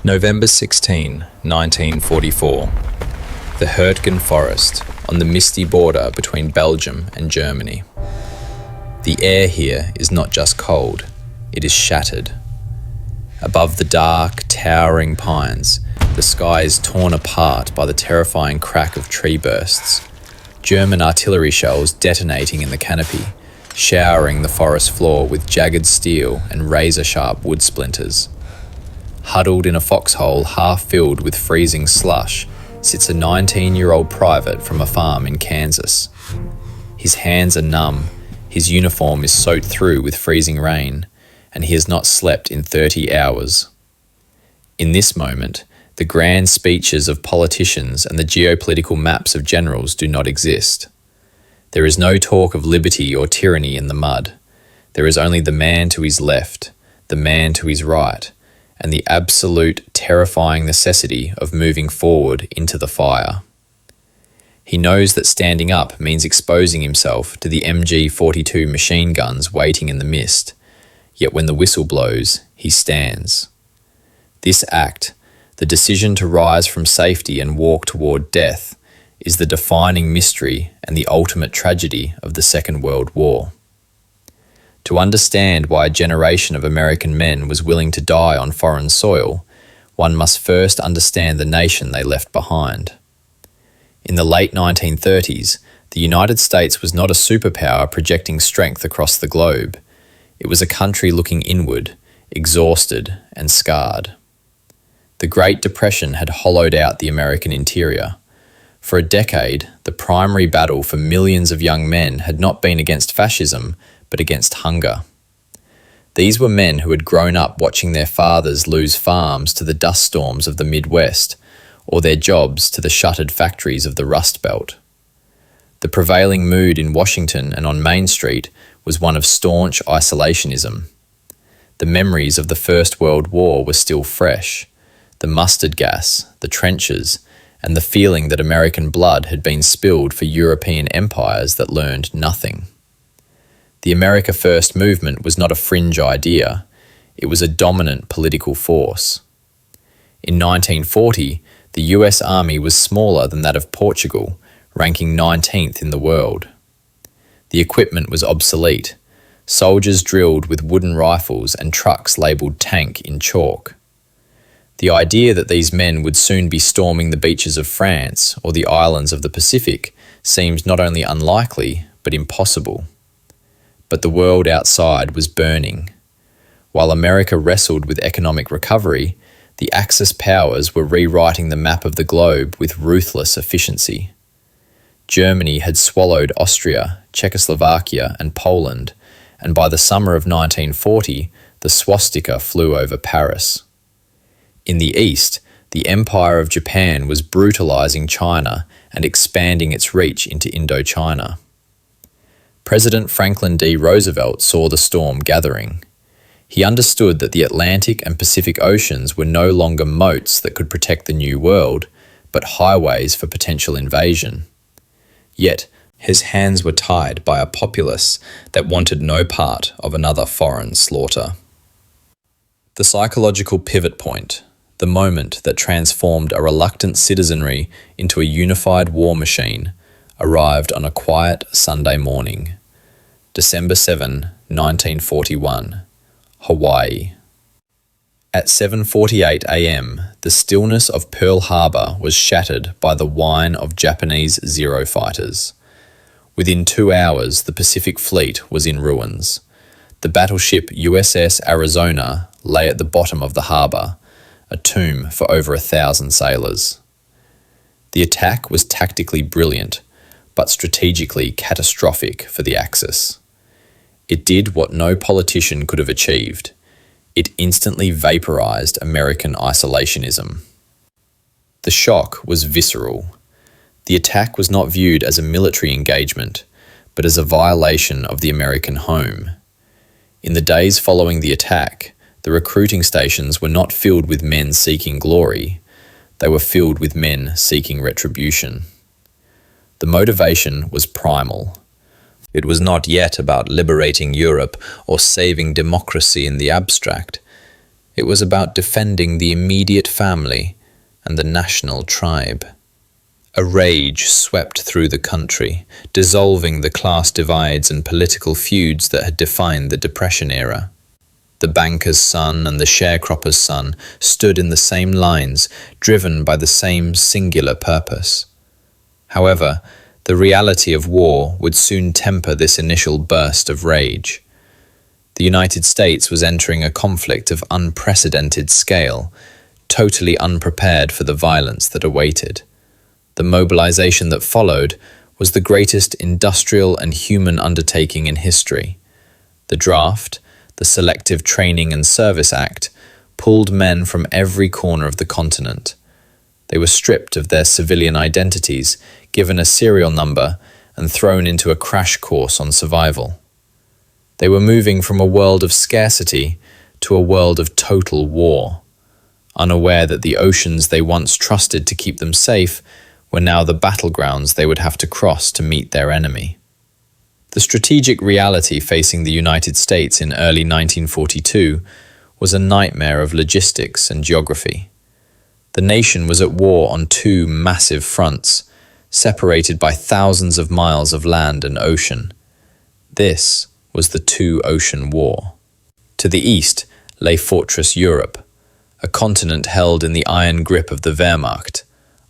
November 16, 1944. The Huertgen Forest, on the misty border between Belgium and Germany. The air here is not just cold, it is shattered. Above the dark, towering pines, the sky is torn apart by the terrifying crack of tree bursts. German artillery shells detonating in the canopy, showering the forest floor with jagged steel and razor-sharp wood splinters. Huddled in a foxhole half filled with freezing slush sits a 19-year-old private from a farm in Kansas. His hands are numb, his uniform is soaked through with freezing rain, and he has not slept in 30 hours. In this moment, the grand speeches of politicians and the geopolitical maps of generals do not exist. There is no talk of liberty or tyranny in the mud. There is only the man to his left, the man to his right, and the absolute terrifying necessity of moving forward into the fire. He knows that standing up means exposing himself to the MG-42 machine guns waiting in the mist, yet when the whistle blows, he stands. This act, the decision to rise from safety and walk toward death, is the defining mystery and the ultimate tragedy of the Second World War. To understand why a generation of American men was willing to die on foreign soil, one must first understand the nation they left behind. In the late 1930s, the United States was not a superpower projecting strength across the globe. It was a country looking inward, exhausted and scarred. The Great Depression had hollowed out the American interior. For a decade, the primary battle for millions of young men had not been against fascism, but against hunger. These were men who had grown up watching their fathers lose farms to the dust storms of the Midwest, or their jobs to the shuttered factories of the Rust Belt. The prevailing mood in Washington and on Main Street was one of staunch isolationism. The memories of the First World War were still fresh. The mustard gas, the trenches, and the feeling that American blood had been spilled for European empires that learned nothing. The America First movement was not a fringe idea, it was a dominant political force. In 1940, the US Army was smaller than that of Portugal, ranking 19th in the world. The equipment was obsolete, soldiers drilled with wooden rifles and trucks labelled tank in chalk. The idea that these men would soon be storming the beaches of France or the islands of the Pacific seemed not only unlikely, but impossible. But the world outside was burning. While America wrestled with economic recovery, the Axis powers were rewriting the map of the globe with ruthless efficiency. Germany had swallowed Austria, Czechoslovakia, and Poland, and by the summer of 1940, the swastika flew over Paris. In the east, the Empire of Japan was brutalizing China and expanding its reach into Indochina. President Franklin D. Roosevelt saw the storm gathering. He understood that the Atlantic and Pacific Oceans were no longer moats that could protect the New World, but highways for potential invasion. Yet, his hands were tied by a populace that wanted no part of another foreign slaughter. The psychological pivot point, the moment that transformed a reluctant citizenry into a unified war machine, arrived on a quiet Sunday morning. December 7, 1941, Hawaii. At 7:48 a.m., the stillness of Pearl Harbor was shattered by the whine of Japanese Zero fighters. Within 2 hours, the Pacific Fleet was in ruins. The battleship USS Arizona lay at the bottom of the harbor, a tomb for over 1,000 sailors. The attack was tactically brilliant, but strategically catastrophic for the Axis. It did what no politician could have achieved. It instantly vaporized American isolationism. The shock was visceral. The attack was not viewed as a military engagement, but as a violation of the American home. In the days following the attack, the recruiting stations were not filled with men seeking glory, they were filled with men seeking retribution. The motivation was primal. It was not yet about liberating Europe or saving democracy in the abstract. It was about defending the immediate family and the national tribe. A rage swept through the country, dissolving the class divides and political feuds that had defined the Depression era. The banker's son and the sharecropper's son stood in the same lines, driven by the same singular purpose. However, the reality of war would soon temper this initial burst of rage. The United States was entering a conflict of unprecedented scale, totally unprepared for the violence that awaited. The mobilization that followed was the greatest industrial and human undertaking in history. The draft, the Selective Training and Service Act, pulled men from every corner of the continent. They were stripped of their civilian identities, given a serial number, and thrown into a crash course on survival. They were moving from a world of scarcity to a world of total war, unaware that the oceans they once trusted to keep them safe were now the battlegrounds they would have to cross to meet their enemy. The strategic reality facing the United States in early 1942 was a nightmare of logistics and geography. The nation was at war on two massive fronts, separated by thousands of miles of land and ocean. This was the Two-Ocean War. To the east lay Fortress Europe, a continent held in the iron grip of the Wehrmacht,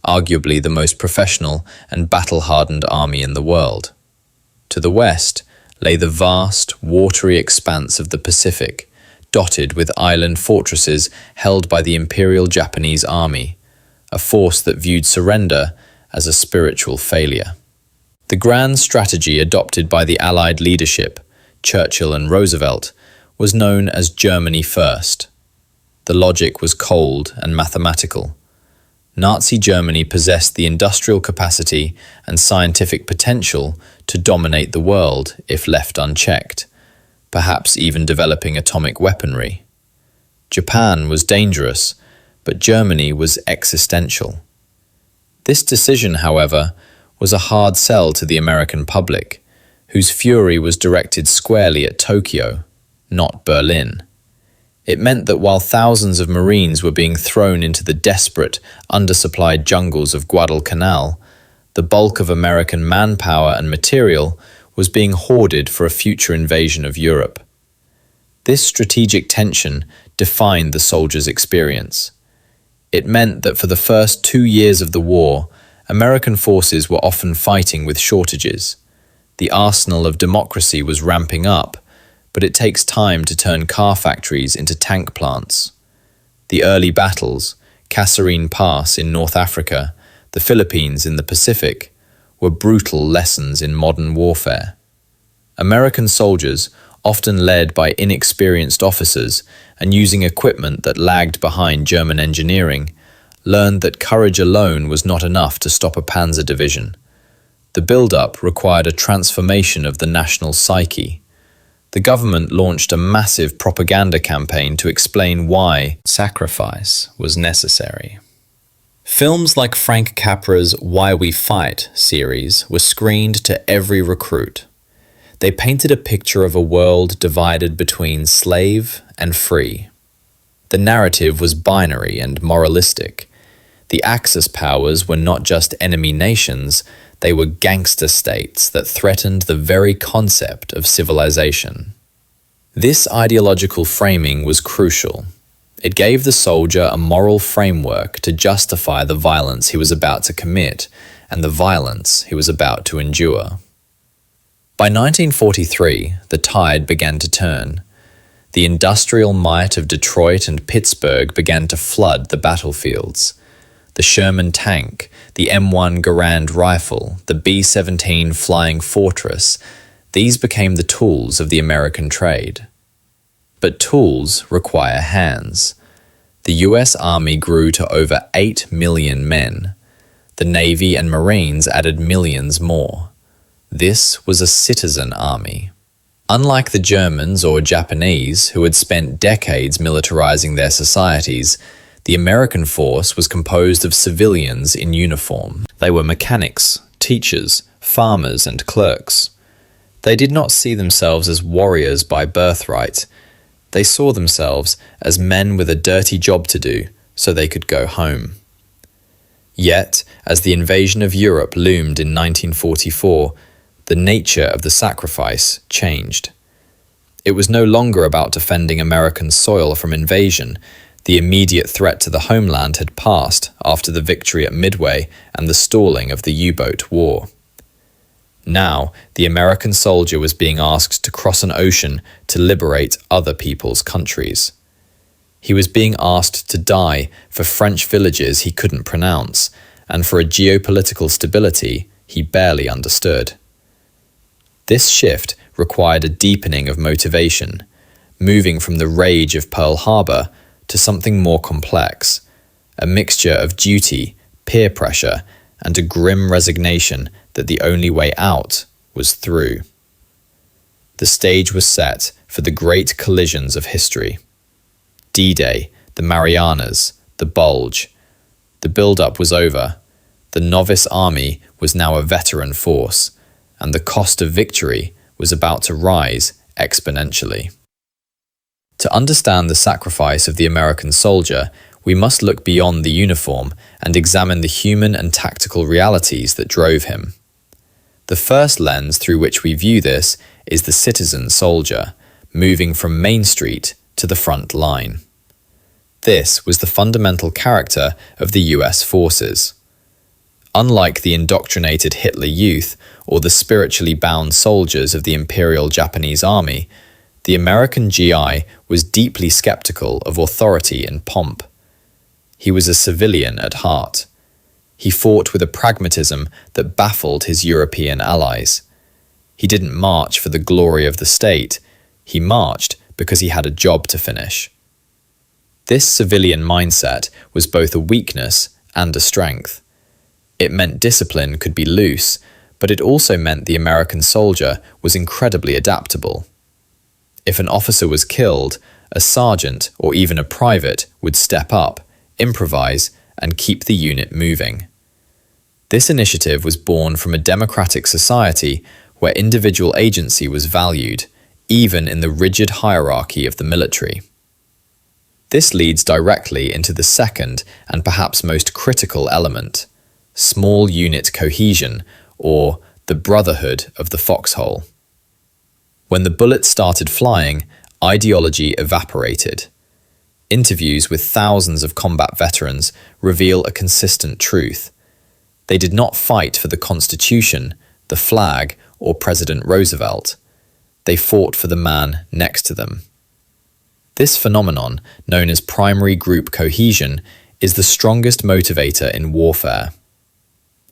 arguably the most professional and battle-hardened army in the world. To the west lay the vast, watery expanse of the Pacific, dotted with island fortresses held by the Imperial Japanese Army, a force that viewed surrender as a spiritual failure. The grand strategy adopted by the Allied leadership, Churchill and Roosevelt, was known as Germany First. The logic was cold and mathematical. Nazi Germany possessed the industrial capacity and scientific potential to dominate the world if left unchecked, perhaps even developing atomic weaponry. Japan was dangerous, but Germany was existential. This decision, however, was a hard sell to the American public, whose fury was directed squarely at Tokyo, not Berlin. It meant that while thousands of Marines were being thrown into the desperate, undersupplied jungles of Guadalcanal, the bulk of American manpower and material was being hoarded for a future invasion of Europe. This strategic tension defined the soldiers' experience. It meant that for the first 2 years of the war, American forces were often fighting with shortages. The arsenal of democracy was ramping up, but it takes time to turn car factories into tank plants. The early battles, Kasserine Pass in North Africa, the Philippines in the Pacific, were brutal lessons in modern warfare. American soldiers, often led by inexperienced officers and using equipment that lagged behind German engineering, learned that courage alone was not enough to stop a panzer division. The build-up required a transformation of the national psyche. The government launched a massive propaganda campaign to explain why sacrifice was necessary. Films like Frank Capra's Why We Fight series were screened to every recruit. They painted a picture of a world divided between slave and free. The narrative was binary and moralistic. The Axis powers were not just enemy nations, they were gangster states that threatened the very concept of civilization. This ideological framing was crucial. It gave the soldier a moral framework to justify the violence he was about to commit and the violence he was about to endure. By 1943, the tide began to turn. The industrial might of Detroit and Pittsburgh began to flood the battlefields. The Sherman tank, the M1 Garand rifle, the B-17 Flying Fortress, these became the tools of the American trade. But tools require hands. The US Army grew to over 8 million men. The Navy and Marines added millions more. This was a citizen army. Unlike the Germans or Japanese, who had spent decades militarizing their societies, the American force was composed of civilians in uniform. They were mechanics, teachers, farmers, and clerks. They did not see themselves as warriors by birthright. They saw themselves as men with a dirty job to do so they could go home. Yet, as the invasion of Europe loomed in 1944, the nature of the sacrifice changed. It was no longer about defending American soil from invasion. The immediate threat to the homeland had passed after the victory at Midway and the stalling of the U-boat war. Now, the American soldier was being asked to cross an ocean to liberate other people's countries. He was being asked to die for French villages he couldn't pronounce, and for a geopolitical stability he barely understood. This shift required a deepening of motivation, moving from the rage of Pearl Harbor to something more complex, a mixture of duty, peer pressure, and a grim resignation that the only way out was through. The stage was set for the great collisions of history. D-Day, the Marianas, the Bulge. The build-up was over. The novice army was now a veteran force, and the cost of victory was about to rise exponentially. To understand the sacrifice of the American soldier, we must look beyond the uniform and examine the human and tactical realities that drove him. The first lens through which we view this is the citizen soldier, moving from Main Street to the front line. This was the fundamental character of the US forces. Unlike the indoctrinated Hitler Youth or the spiritually bound soldiers of the Imperial Japanese Army, the American GI was deeply skeptical of authority and pomp. He was a civilian at heart. He fought with a pragmatism that baffled his European allies. He didn't march for the glory of the state. He marched because he had a job to finish. This civilian mindset was both a weakness and a strength. It meant discipline could be loose, but it also meant the American soldier was incredibly adaptable. If an officer was killed, a sergeant or even a private would step up, improvise, and keep the unit moving. This initiative was born from a democratic society where individual agency was valued, even in the rigid hierarchy of the military. This leads directly into the second and perhaps most critical element, small unit cohesion, or the Brotherhood of the foxhole. When the bullets started flying, ideology evaporated. Interviews with thousands of combat veterans reveal a consistent truth. They did not fight for the Constitution, the flag, or President Roosevelt. They fought for the man next to them. This phenomenon, known as primary group cohesion, is the strongest motivator in warfare.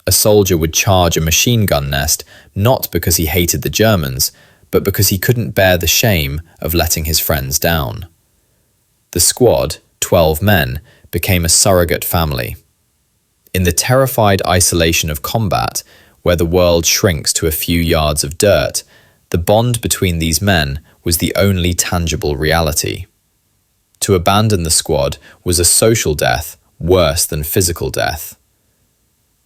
A soldier would charge a machine gun nest not because he hated the Germans, but because he couldn't bear the shame of letting his friends down. The squad, 12 men, became a surrogate family. In the terrified isolation of combat, where the world shrinks to a few yards of dirt, the bond between these men was the only tangible reality. To abandon the squad was a social death worse than physical death.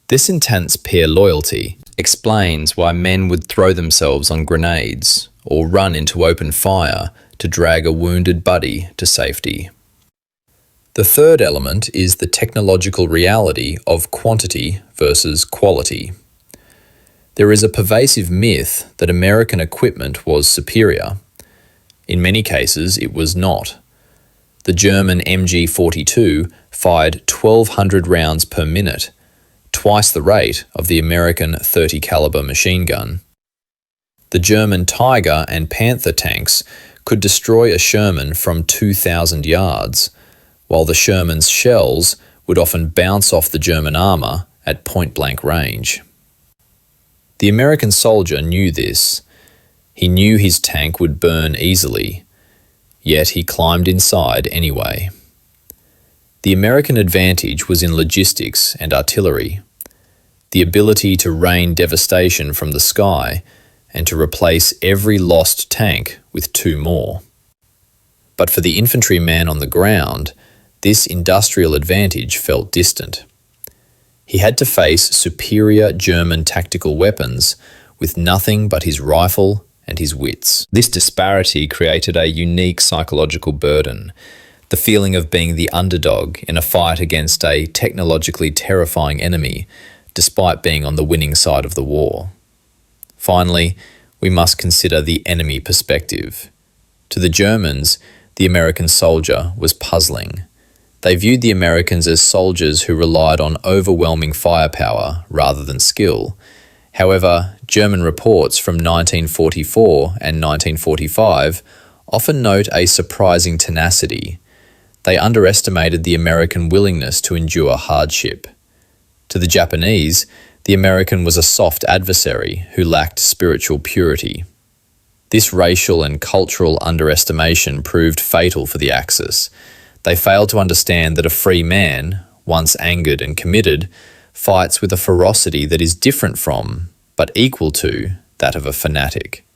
This intense peer loyalty explains why men would throw themselves on grenades or run into open fire to drag a wounded buddy to safety. The third element is the technological reality of quantity versus quality. There is a pervasive myth that American equipment was superior. In many cases, it was not. The German MG-42 fired 1,200 rounds per minute, twice the rate of the American .30 caliber machine gun. The German Tiger and Panther tanks could destroy a Sherman from 2,000 yards, while the Sherman's shells would often bounce off the German armor at point-blank range. The American soldier knew this. He knew his tank would burn easily, yet he climbed inside anyway. The American advantage was in logistics and artillery, the ability to rain devastation from the sky and to replace every lost tank with two more. But for the infantryman on the ground, this industrial advantage felt distant. He had to face superior German tactical weapons with nothing but his rifle and his wits. This disparity created a unique psychological burden, the feeling of being the underdog in a fight against a technologically terrifying enemy, despite being on the winning side of the war. Finally, we must consider the enemy perspective. To the Germans, the American soldier was puzzling. They viewed the Americans as soldiers who relied on overwhelming firepower rather than skill. However, German reports from 1944 and 1945 often note a surprising tenacity. They underestimated the American willingness to endure hardship. To the Japanese, the American was a soft adversary who lacked spiritual purity. This racial and cultural underestimation proved fatal for the Axis. They failed to understand that a free man, once angered and committed, fights with a ferocity that is different from, but equal to, that of a fanatic.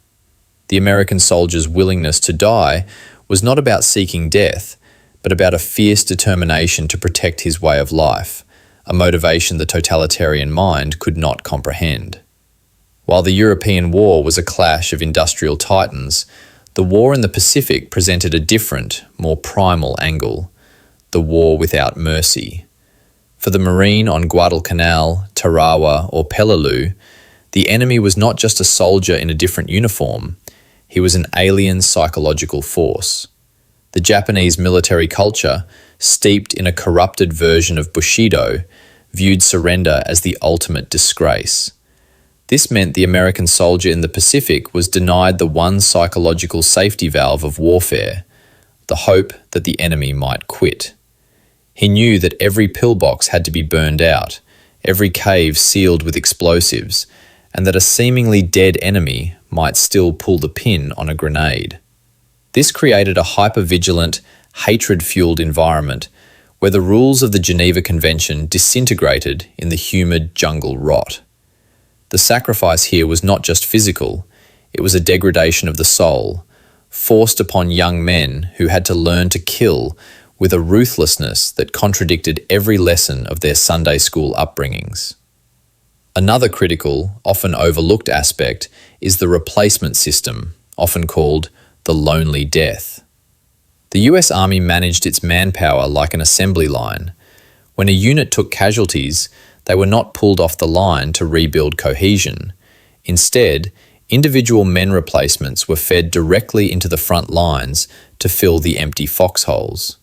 The American soldier's willingness to die was not about seeking death, but about a fierce determination to protect his way of life, a motivation the totalitarian mind could not comprehend. While the European War was a clash of industrial titans, the war in the Pacific presented a different, more primal angle, the war without mercy. For the Marine on Guadalcanal, Tarawa, or Peleliu, the enemy was not just a soldier in a different uniform, he was an alien psychological force. The Japanese military culture, steeped in a corrupted version of Bushido, viewed surrender as the ultimate disgrace. This meant the American soldier in the Pacific was denied the one psychological safety valve of warfare, the hope that the enemy might quit. He knew that every pillbox had to be burned out, every cave sealed with explosives, and that a seemingly dead enemy might still pull the pin on a grenade. This created a hyper-vigilant, hatred-fueled environment where the rules of the Geneva Convention disintegrated in the humid jungle rot. The sacrifice here was not just physical, it was a degradation of the soul, forced upon young men who had to learn to kill with a ruthlessness that contradicted every lesson of their Sunday school upbringings. Another critical, often overlooked aspect is the replacement system, often called the lonely death. The US Army managed its manpower like an assembly line. When a unit took casualties, they were not pulled off the line to rebuild cohesion. Instead, individual men replacements were fed directly into the front lines to fill the empty foxholes.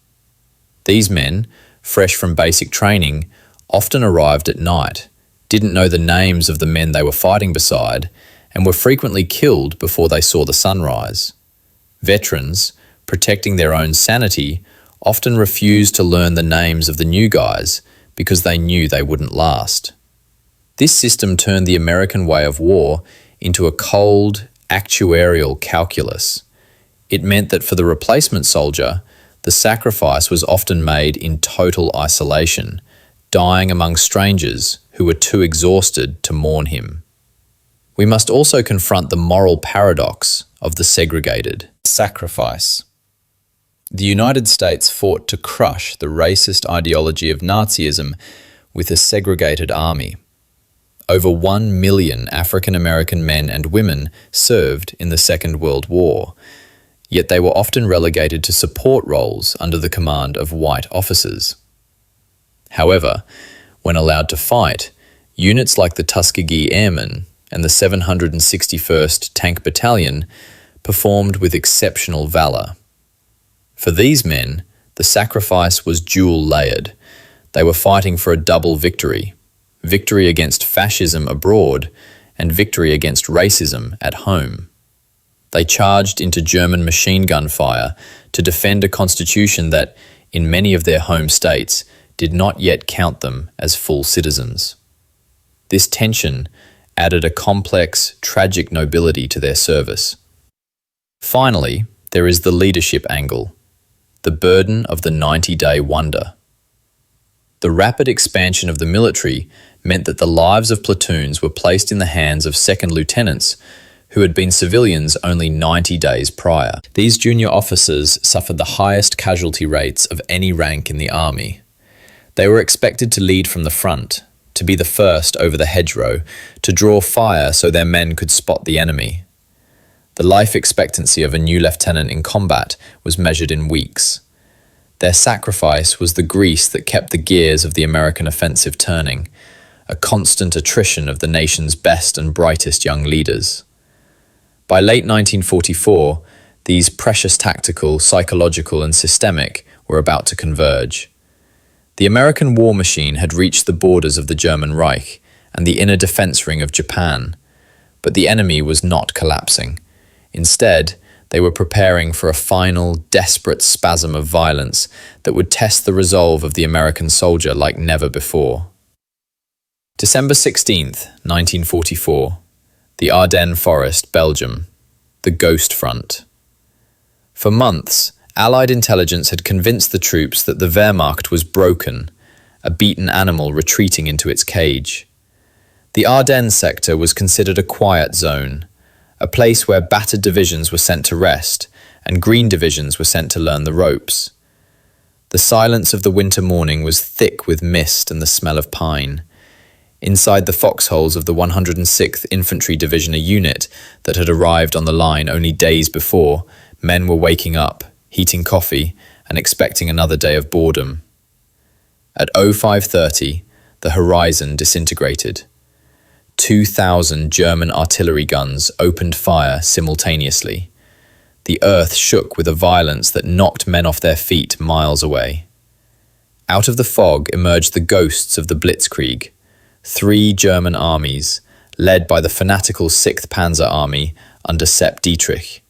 These men, fresh from basic training, often arrived at night, didn't know the names of the men they were fighting beside, and were frequently killed before they saw the sunrise. Veterans, protecting their own sanity, often refused to learn the names of the new guys because they knew they wouldn't last. This system turned the American way of war into a cold, actuarial calculus. It meant that for the replacement soldier, the sacrifice was often made in total isolation, dying among strangers who were too exhausted to mourn him. We must also confront the moral paradox of the segregated. Sacrifice. The United States fought to crush the racist ideology of Nazism with a segregated army. Over 1 million African American men and women served in the Second World War, yet they were often relegated to support roles under the command of white officers. However, when allowed to fight, units like the Tuskegee Airmen and the 761st Tank Battalion performed with exceptional valor. For these men, the sacrifice was dual-layered. They were fighting for a double victory: victory against fascism abroad and victory against racism at home. They charged into German machine gun fire to defend a constitution that, in many of their home states, did not yet count them as full citizens. This tension added a complex, tragic nobility to their service. Finally, there is the leadership angle, the burden of the 90-day wonder. The rapid expansion of the military meant that the lives of platoons were placed in the hands of second lieutenants who had been civilians only 90 days prior. These junior officers suffered the highest casualty rates of any rank in the army. They were expected to lead from the front, to be the first over the hedgerow, to draw fire so their men could spot the enemy. The life expectancy of a new lieutenant in combat was measured in weeks. Their sacrifice was the grease that kept the gears of the American offensive turning, a constant attrition of the nation's best and brightest young leaders. By late 1944, these precious tactical, psychological, and systemic were about to converge. The American war machine had reached the borders of the German Reich and the inner defense ring of Japan, but the enemy was not collapsing. Instead, they were preparing for a final, desperate spasm of violence that would test the resolve of the American soldier like never before. December 16th, 1944. The Ardennes Forest, Belgium. The Ghost Front. For months, Allied intelligence had convinced the troops that the Wehrmacht was broken, a beaten animal retreating into its cage. The Ardennes sector was considered a quiet zone, a place where battered divisions were sent to rest and green divisions were sent to learn the ropes. The silence of the winter morning was thick with mist and the smell of pine. Inside the foxholes of the 106th Infantry Division, a unit that had arrived on the line only days before, men were waking up, heating coffee, and expecting another day of boredom. At 05:30, the horizon disintegrated. 2,000 German artillery guns opened fire simultaneously. The earth shook with a violence that knocked men off their feet miles away. Out of the fog emerged the ghosts of the Blitzkrieg, 3 German armies, led by the fanatical 6th Panzer Army under Sepp Dietrich.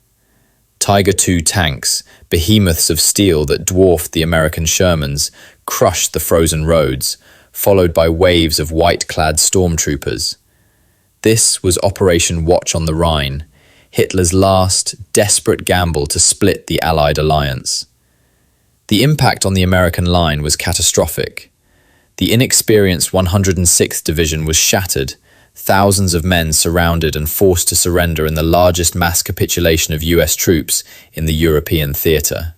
Tiger II tanks, behemoths of steel that dwarfed the American Shermans, crushed the frozen roads, followed by waves of white-clad stormtroopers. This was Operation Watch on the Rhine, Hitler's last, desperate gamble to split the Allied alliance. The impact on the American line was catastrophic. The inexperienced 106th Division was shattered, thousands of men surrounded and forced to surrender in the largest mass capitulation of US troops in the European theatre.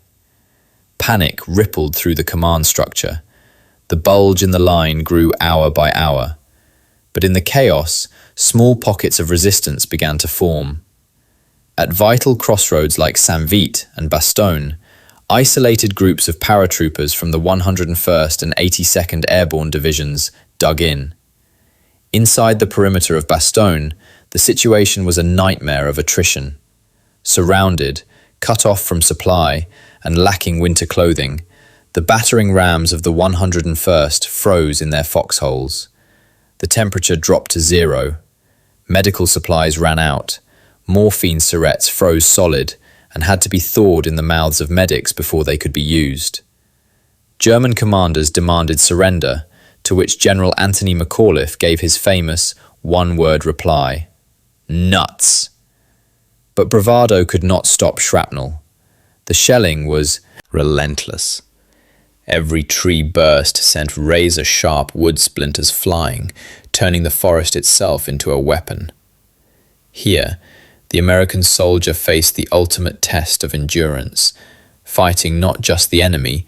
Panic rippled through the command structure. The bulge in the line grew hour by hour. But in the chaos, small pockets of resistance began to form. At vital crossroads like Saint-Vith and Bastogne, isolated groups of paratroopers from the 101st and 82nd Airborne Divisions dug in. Inside the perimeter of Bastogne, the situation was a nightmare of attrition. Surrounded, cut off from supply, and lacking winter clothing, the battering rams of the 101st froze in their foxholes. The temperature dropped to 0. Medical supplies ran out. Morphine syrettes froze solid and had to be thawed in the mouths of medics before they could be used. German commanders demanded surrender, to which General Anthony McAuliffe gave his famous one-word reply: nuts. But bravado could not stop shrapnel. The shelling was relentless. Every tree burst sent razor-sharp wood splinters flying, turning the forest itself into a weapon. Here, the American soldier faced the ultimate test of endurance, fighting not just the enemy,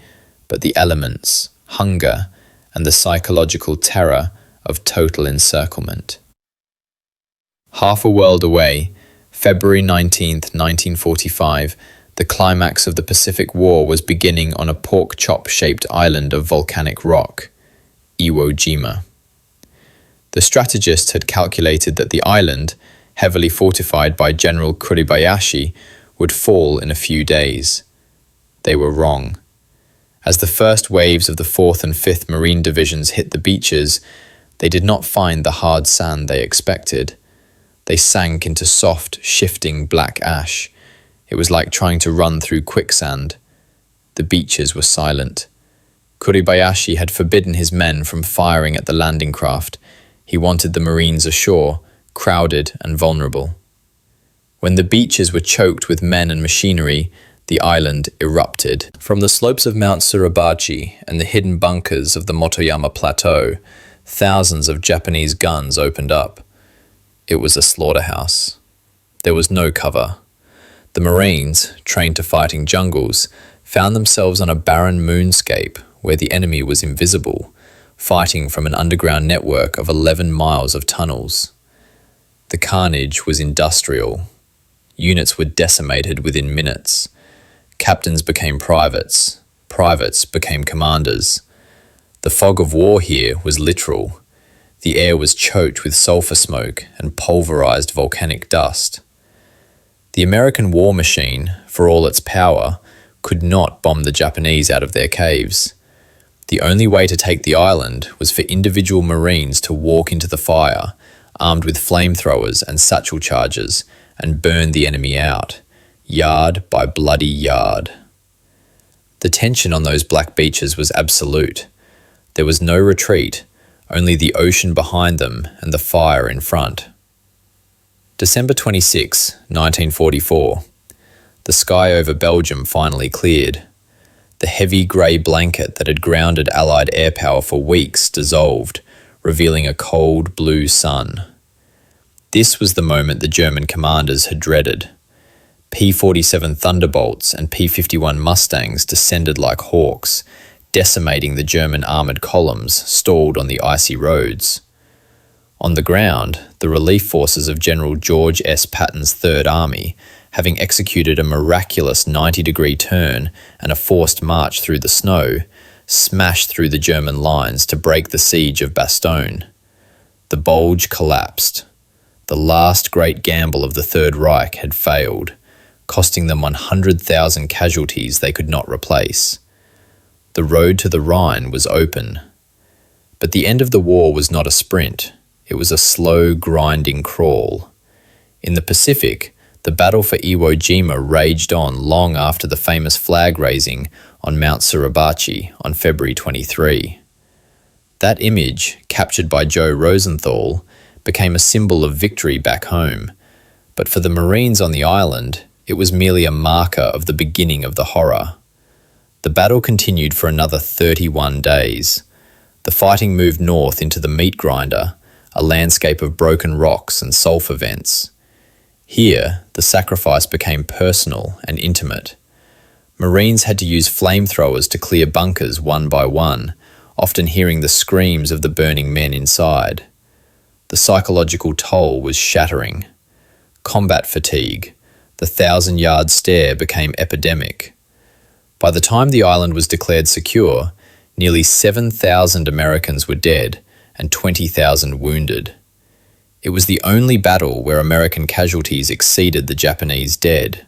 but the elements, hunger, and the psychological terror of total encirclement. Half a world away, February 19th, 1945, the climax of the Pacific War was beginning on a pork-chop-shaped island of volcanic rock, Iwo Jima. The strategist had calculated that the island, heavily fortified by General Kuribayashi, would fall in a few days. They were wrong. As the first waves of the 4th and 5th Marine Divisions hit the beaches, they did not find the hard sand they expected. They sank into soft, shifting black ash. It was like trying to run through quicksand. The beaches were silent. Kuribayashi had forbidden his men from firing at the landing craft. He wanted the Marines ashore, crowded and vulnerable. When the beaches were choked with men and machinery, the island erupted. From the slopes of Mount Suribachi and the hidden bunkers of the Motoyama Plateau, thousands of Japanese guns opened up. It was a slaughterhouse. There was no cover. The Marines, trained to fight in jungles, found themselves on a barren moonscape where the enemy was invisible, fighting from an underground network of 11 miles of tunnels. The carnage was industrial. units were decimated within minutes. Captains became privates. Privates became commanders. The fog of war here was literal. The air was choked with sulfur smoke and pulverized volcanic dust. The American war machine, for all its power, could not bomb the Japanese out of their caves. The only way to take the island was for individual Marines to walk into the fire, armed with flamethrowers and satchel charges, and burn the enemy out, yard by bloody yard. The tension on those black beaches was absolute. There was no retreat, only the ocean behind them and the fire in front. December 26, 1944. The sky over Belgium finally cleared. The heavy grey blanket that had grounded Allied air power for weeks dissolved, revealing a cold blue sun. This was the moment the German commanders had dreaded. P-47 Thunderbolts and P-51 Mustangs descended like hawks, decimating the German armoured columns stalled on the icy roads. On the ground, the relief forces of General George S. Patton's Third Army, having executed a miraculous 90-degree turn and a forced march through the snow, smashed through the German lines to break the siege of Bastogne. The bulge collapsed. The last great gamble of the Third Reich had failed, costing them 100,000 casualties they could not replace. The road to the Rhine was open. But the end of the war was not a sprint. It was a slow, grinding crawl. In the Pacific, the battle for Iwo Jima raged on long after the famous flag raising on Mount Suribachi on February 23. That image, captured by Joe Rosenthal, became a symbol of victory back home, but for the Marines on the island, it was merely a marker of the beginning of the horror. The battle continued for another 31 days. The fighting moved north into the meat grinder, a landscape of broken rocks and sulfur vents. Here, the sacrifice became personal and intimate. Marines had to use flamethrowers to clear bunkers one by one, often hearing the screams of the burning men inside. The psychological toll was shattering. Combat fatigue, the 1,000-yard stare became epidemic. By the time the island was declared secure, nearly 7,000 Americans were dead and 20,000 wounded. It was the only battle where American casualties exceeded the Japanese dead.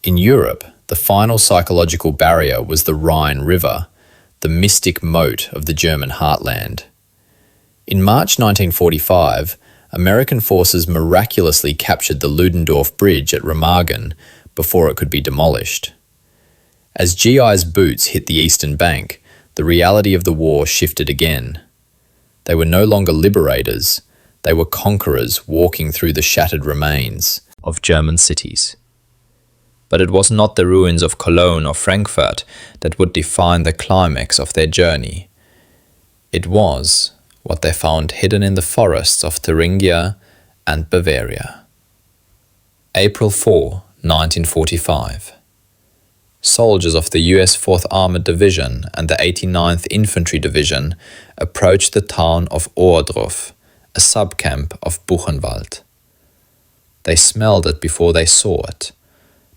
In Europe, the final psychological barrier was the Rhine River, the mystic moat of the German heartland. In March 1945, American forces miraculously captured the Ludendorff Bridge at Remagen before it could be demolished. As GI's boots hit the eastern bank, the reality of the war shifted again. They were no longer liberators, they were conquerors walking through the shattered remains of German cities. But it was not the ruins of Cologne or Frankfurt that would define the climax of their journey. It was what they found hidden in the forests of Thuringia and Bavaria. April 4, 1945. Soldiers of the US 4th Armored Division and the 89th Infantry Division approached the town of Ohrdruf, a subcamp of Buchenwald. They smelled it before they saw it,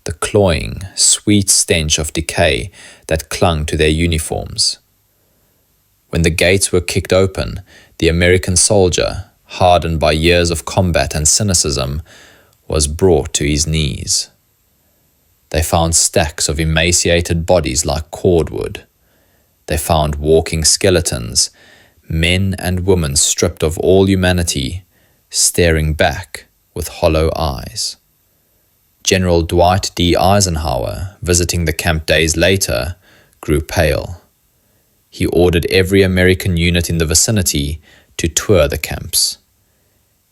the cloying, sweet stench of decay that clung to their uniforms. When the gates were kicked open, the American soldier, hardened by years of combat and cynicism, was brought to his knees. They found stacks of emaciated bodies like cordwood. They found walking skeletons, men and women stripped of all humanity, staring back with hollow eyes. General Dwight D. Eisenhower, visiting the camp days later, grew pale. He ordered every American unit in the vicinity to tour the camps.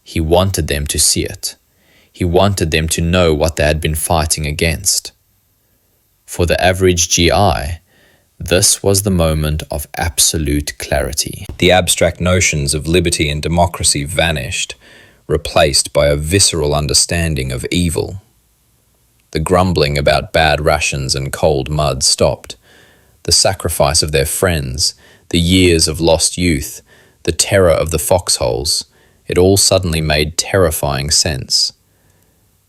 He wanted them to see it. He wanted them to know what they had been fighting against. For the average GI, this was the moment of absolute clarity. The abstract notions of liberty and democracy vanished, replaced by a visceral understanding of evil. The grumbling about bad rations and cold mud stopped. The sacrifice of their friends, the years of lost youth, the terror of the foxholes, it all suddenly made terrifying sense.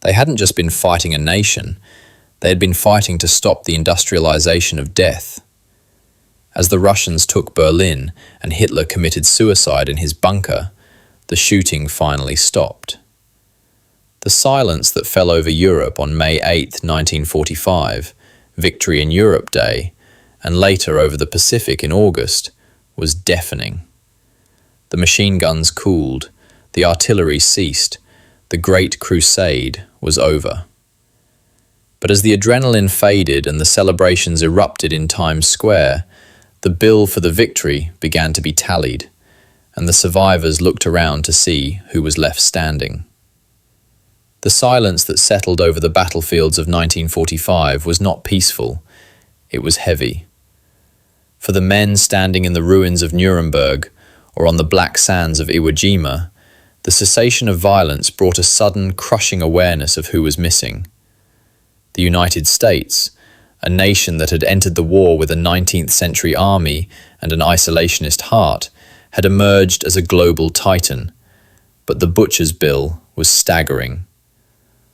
They hadn't just been fighting a nation, they had been fighting to stop the industrialization of death. As the Russians took Berlin and Hitler committed suicide in his bunker, the shooting finally stopped. The silence that fell over Europe on May 8, 1945, Victory in Europe Day, and later over the Pacific in August, was deafening. The machine guns cooled, the artillery ceased, the Great Crusade was over. But as the adrenaline faded and the celebrations erupted in Times Square, the bill for the victory began to be tallied, and the survivors looked around to see who was left standing. The silence that settled over the battlefields of 1945 was not peaceful, it was heavy. For the men standing in the ruins of Nuremberg or on the black sands of Iwo Jima, the cessation of violence brought a sudden, crushing awareness of who was missing. The United States, a nation that had entered the war with a 19th century army and an isolationist heart, had emerged as a global titan, but the butcher's bill was staggering.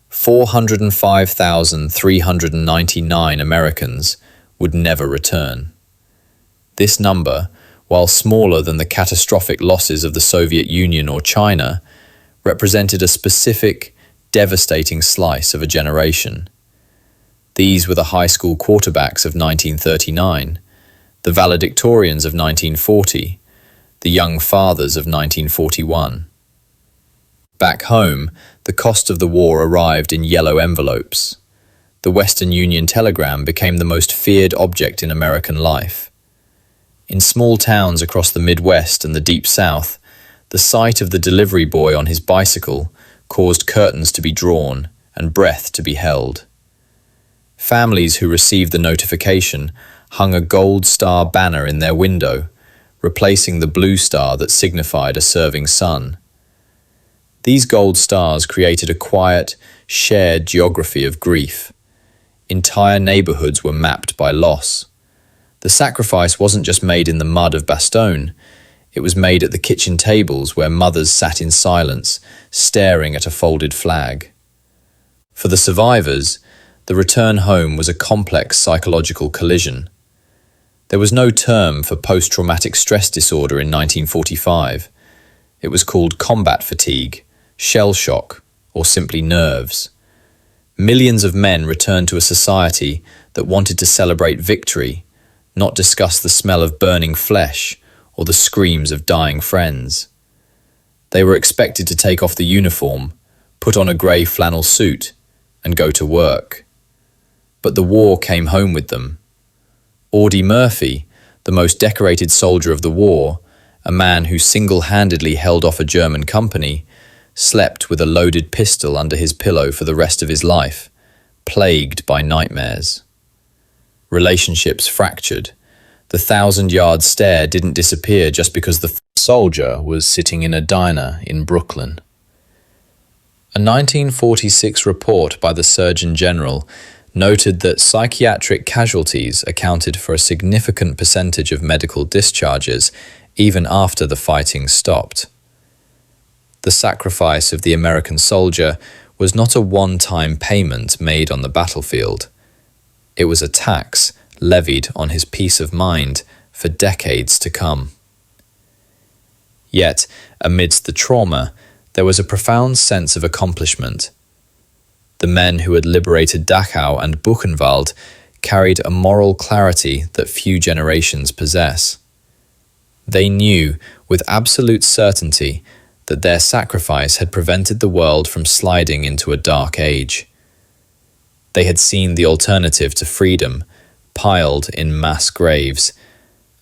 405,399 Americans would never return. This number, while smaller than the catastrophic losses of the Soviet Union or China, represented a specific, devastating slice of a generation. These were the high school quarterbacks of 1939, the valedictorians of 1940, the young fathers of 1941. Back home, the cost of the war arrived in yellow envelopes. The Western Union telegram became the most feared object in American life. In small towns across the Midwest and the Deep South, the sight of the delivery boy on his bicycle caused curtains to be drawn and breath to be held. Families who received the notification hung a gold star banner in their window, replacing the blue star that signified a serving son. These gold stars created a quiet, shared geography of grief. Entire neighborhoods were mapped by loss. The sacrifice wasn't just made in the mud of Bastogne, it was made at the kitchen tables where mothers sat in silence, staring at a folded flag. For the survivors, the return home was a complex psychological collision. There was no term for post-traumatic stress disorder in 1945. It was called combat fatigue, shell shock, or simply nerves. Millions of men returned to a society that wanted to celebrate victory, not discuss the smell of burning flesh or the screams of dying friends. They were expected to take off the uniform, put on a grey flannel suit, and go to work. But the war came home with them. Audie Murphy, the most decorated soldier of the war, a man who single-handedly held off a German company, slept with a loaded pistol under his pillow for the rest of his life, plagued by nightmares. Relationships fractured. The 1,000-yard stare didn't disappear just because the soldier was sitting in a diner in Brooklyn. A 1946 report by the Surgeon General noted that psychiatric casualties accounted for a significant percentage of medical discharges even after the fighting stopped. The sacrifice of the American soldier was not a one-time payment made on the battlefield. It was a tax levied on his peace of mind for decades to come. Yet, amidst the trauma, there was a profound sense of accomplishment. The men who had liberated Dachau and Buchenwald carried a moral clarity that few generations possess. They knew with absolute certainty that their sacrifice had prevented the world from sliding into a dark age. They had seen the alternative to freedom piled in mass graves,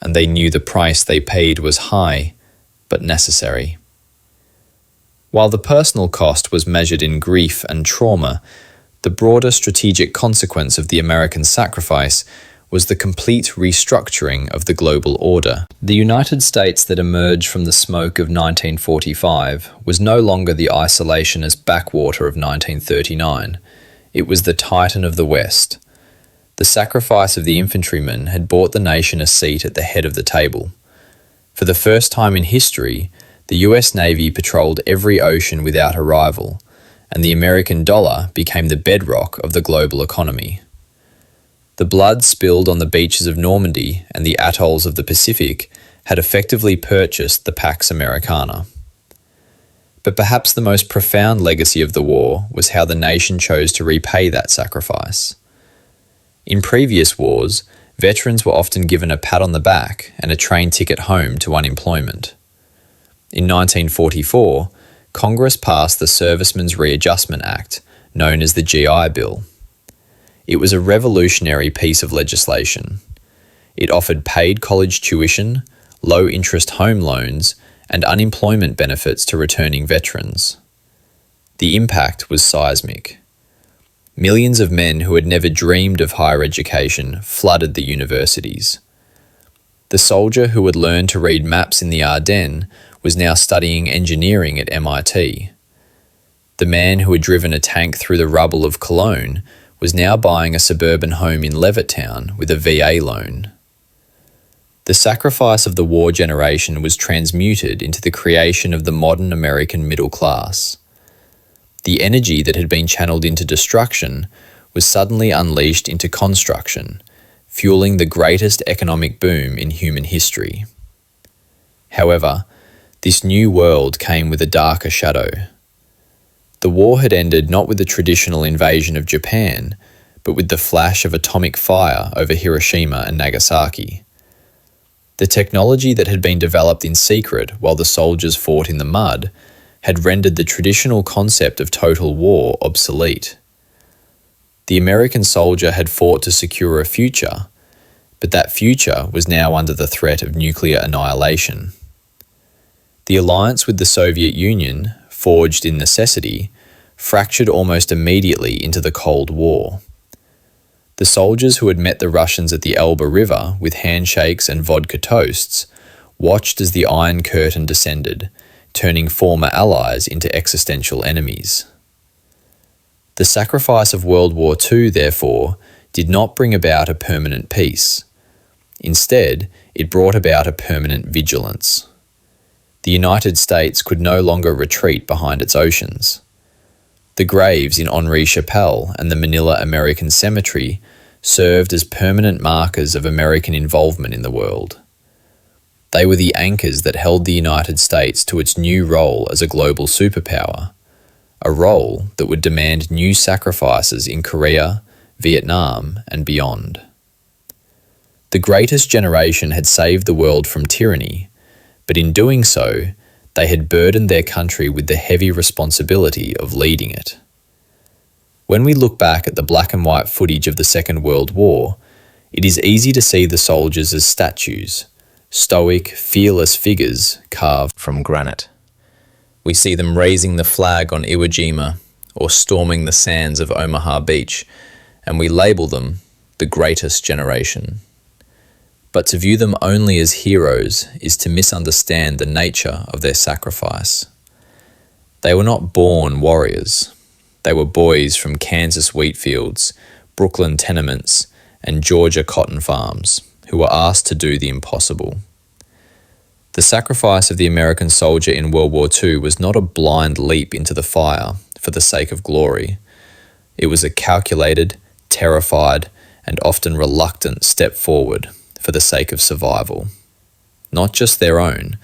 and they knew the price they paid was high, but necessary. While the personal cost was measured in grief and trauma, the broader strategic consequence of the American sacrifice was the complete restructuring of the global order. The United States that emerged from the smoke of 1945 was no longer the isolationist backwater of 1939. It was the Titan of the West. The sacrifice of the infantrymen had bought the nation a seat at the head of the table. For the first time in history, the US Navy patrolled every ocean without a rival, and the American dollar became the bedrock of the global economy. The blood spilled on the beaches of Normandy and the atolls of the Pacific had effectively purchased the Pax Americana. But perhaps the most profound legacy of the war was how the nation chose to repay that sacrifice. In previous wars, veterans were often given a pat on the back and a train ticket home to unemployment. In 1944, Congress passed the Servicemen's Readjustment Act, known as the GI Bill. It was a revolutionary piece of legislation. It offered paid college tuition, low-interest home loans, and unemployment benefits to returning veterans. The impact was seismic. Millions of men who had never dreamed of higher education flooded the universities. The soldier who had learned to read maps in the Ardennes was now studying engineering at MIT. The man who had driven a tank through the rubble of Cologne was now buying a suburban home in Levittown with a VA loan. The sacrifice of the war generation was transmuted into the creation of the modern American middle class. The energy that had been channeled into destruction was suddenly unleashed into construction, fueling the greatest economic boom in human history. However, this new world came with a darker shadow. The war had ended not with the traditional invasion of Japan, but with the flash of atomic fire over Hiroshima and Nagasaki. The technology that had been developed in secret while the soldiers fought in the mud had rendered the traditional concept of total war obsolete. The American soldier had fought to secure a future, but that future was now under the threat of nuclear annihilation. The alliance with the Soviet Union, forged in necessity, fractured almost immediately into the Cold War. The soldiers who had met the Russians at the Elbe River with handshakes and vodka toasts watched as the Iron Curtain descended, turning former allies into existential enemies. The sacrifice of World War II, therefore, did not bring about a permanent peace. Instead, it brought about a permanent vigilance. The United States could no longer retreat behind its oceans. The graves in Henri Chapelle and the Manila American Cemetery served as permanent markers of American involvement in the world. They were the anchors that held the United States to its new role as a global superpower, a role that would demand new sacrifices in Korea, Vietnam, and beyond. The greatest generation had saved the world from tyranny, but in doing so, they had burdened their country with the heavy responsibility of leading it. When we look back at the black and white footage of the Second World War, it is easy to see the soldiers as statues, stoic, fearless figures carved from granite. We see them raising the flag on Iwo Jima or storming the sands of Omaha Beach, and we label them the greatest generation. But to view them only as heroes is to misunderstand the nature of their sacrifice. They were not born warriors. They were boys from Kansas wheat fields, Brooklyn tenements, and Georgia cotton farms who were asked to do the impossible. The sacrifice of the American soldier in World War II was not a blind leap into the fire for the sake of glory. It was a calculated, terrified, and often reluctant step forward for the sake of survival. Not just their own,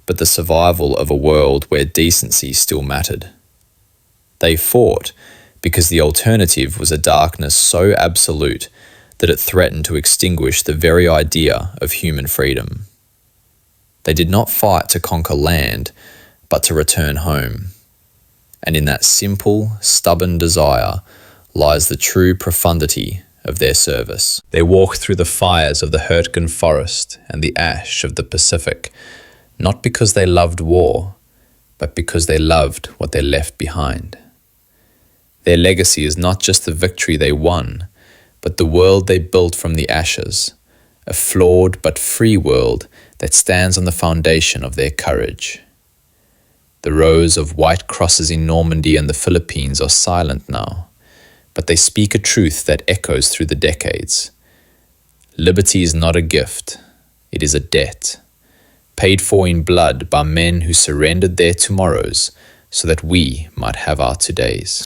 but the survival of a world where decency still mattered. They fought because the alternative was a darkness so absolute that it threatened to extinguish the very idea of human freedom. They did not fight to conquer land, but to return home. And in that simple, stubborn desire lies the true profundity of their service. They walked through the fires of the Huertgen Forest and the ash of the Pacific, not because they loved war, but because they loved what they left behind. Their legacy is not just the victory they won, but the world they built from the ashes, a flawed but free world that stands on the foundation of their courage. The rows of white crosses in Normandy and the Philippines are silent now, but they speak a truth that echoes through the decades. Liberty is not a gift, it is a debt, paid for in blood by men who surrendered their tomorrows so that we might have our todays.